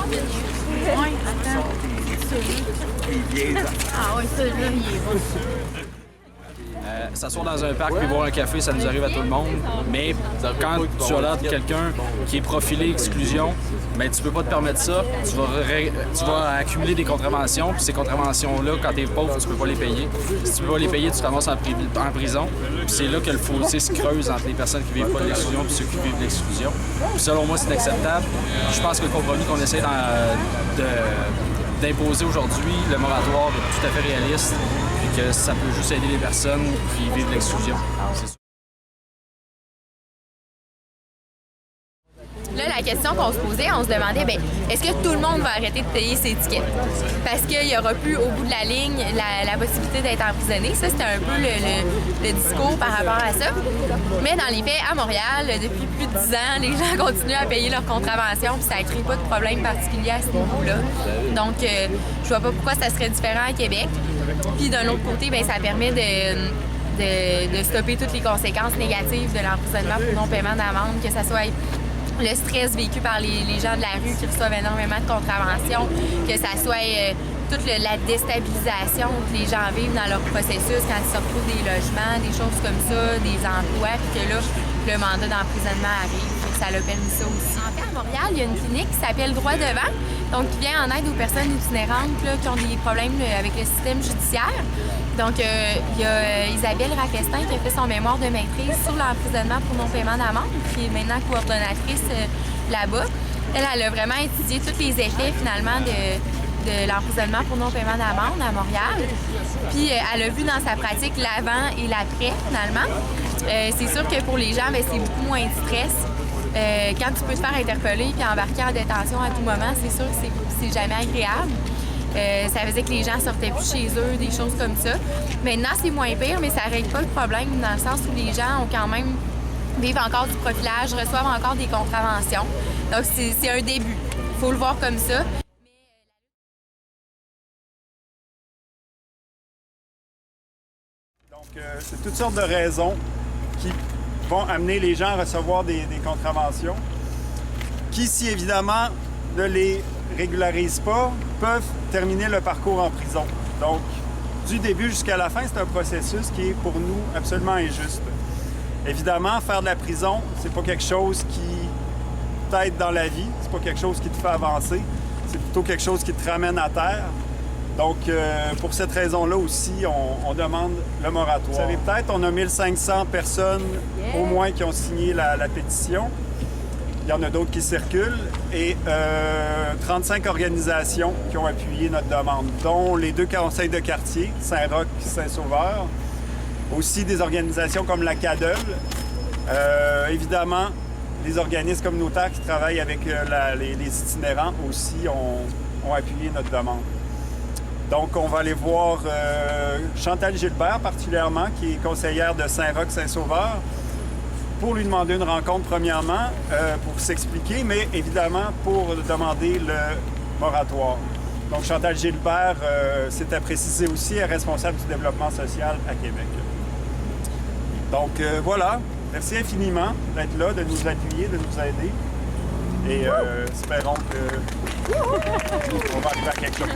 Oui, attends. Ah oui, ça, là, il est bon. S'asseoir dans un parc puis boire un café, ça nous arrive à tout le monde. Mais quand tu as l'air de quelqu'un qui est profilé exclusion, ben tu peux pas te permettre ça. Tu vas accumuler des contraventions. Puis ces contraventions-là, quand tu es pauvre, tu peux pas les payer. Si tu peux pas les payer, tu te ramasses en prison. Puis c'est là que le fossé se creuse entre les personnes qui vivent pas de l'exclusion et ceux qui vivent de l'exclusion. Puis selon moi, c'est inacceptable. Je pense que le compromis qu'on essaie d'imposer aujourd'hui, le moratoire est tout à fait réaliste. Que ça peut juste aider les personnes qui vivent de l'exclusion. Là, la question qu'on se posait, on se demandait, bien, est-ce que tout le monde va arrêter de payer ses tickets? Parce qu'il n'y aura plus, au bout de la ligne, la possibilité d'être emprisonné. Ça, c'était un peu le discours par rapport à ça. Mais dans les faits, à Montréal, depuis plus de 10 ans, les gens continuent à payer leurs contraventions, puis ça ne crée pas de problème particulier à ce niveau-là. Donc, je vois pas pourquoi ça serait différent à Québec. Puis d'un autre côté, bien, ça permet de stopper toutes les conséquences négatives de l'emprisonnement pour non-paiement d'amende, que ce soit le stress vécu par les gens de la rue qui reçoivent énormément de contraventions, que ça soit toute la déstabilisation que les gens vivent dans leur processus quand ils se retrouvent des logements, des choses comme ça, des emplois, puis que là, le mandat d'emprisonnement arrive. Ça l'a permis ça aussi. En fait, à Montréal, il y a une clinique qui s'appelle Droit devant, donc qui vient en aide aux personnes itinérantes là, qui ont des problèmes avec le système judiciaire. Donc, il y a Isabelle Raquestin qui a fait son mémoire de maîtrise sur l'emprisonnement pour non-paiement d'amende, qui est maintenant coordonnatrice là-bas. Elle a vraiment étudié tous les effets, finalement, de l'emprisonnement pour non-paiement d'amende à Montréal. Puis, elle a vu dans sa pratique l'avant et l'après, finalement. C'est sûr que pour les gens, c'est beaucoup moins de stress. Quand tu peux te faire interpeller puis embarquer en détention à tout moment, c'est sûr que c'est jamais agréable. Ça faisait que les gens sortaient plus chez eux, des choses comme ça. Maintenant, c'est moins pire, mais ça ne règle pas le problème dans le sens où les gens ont quand même vivent encore du profilage, reçoivent encore des contraventions. Donc, c'est un début. Il faut le voir comme ça. Donc, c'est toutes sortes de raisons qui vont amener les gens à recevoir des contraventions qui, si évidemment ne les régularisent pas, peuvent terminer le parcours en prison. Donc, du début jusqu'à la fin, c'est un processus qui est pour nous absolument injuste. Évidemment, faire de la prison, c'est pas quelque chose qui t'aide dans la vie, c'est pas quelque chose qui te fait avancer, c'est plutôt quelque chose qui te ramène à terre. Donc, pour cette raison-là aussi, on demande le moratoire. Vous savez peut-être, on a 1500 personnes au moins qui ont signé la pétition. Il y en a d'autres qui circulent et 35 organisations qui ont appuyé notre demande, dont les 2 conseils de quartier, Saint-Roch et Saint-Sauveur. Aussi des organisations comme la CADEL. Évidemment, les organismes communautaires qui travaillent avec les itinérants aussi ont appuyé notre demande. Donc, on va aller voir Chantal Gilbert, particulièrement, qui est conseillère de Saint-Roch-Saint-Sauveur, pour lui demander une rencontre, premièrement, pour s'expliquer, mais évidemment pour demander le moratoire. Donc, Chantal Gilbert, c'est à préciser aussi, est responsable du développement social à Québec. Donc, voilà. Merci infiniment d'être là, de nous appuyer, de nous aider. Et espérons qu'on va arriver à quelque chose.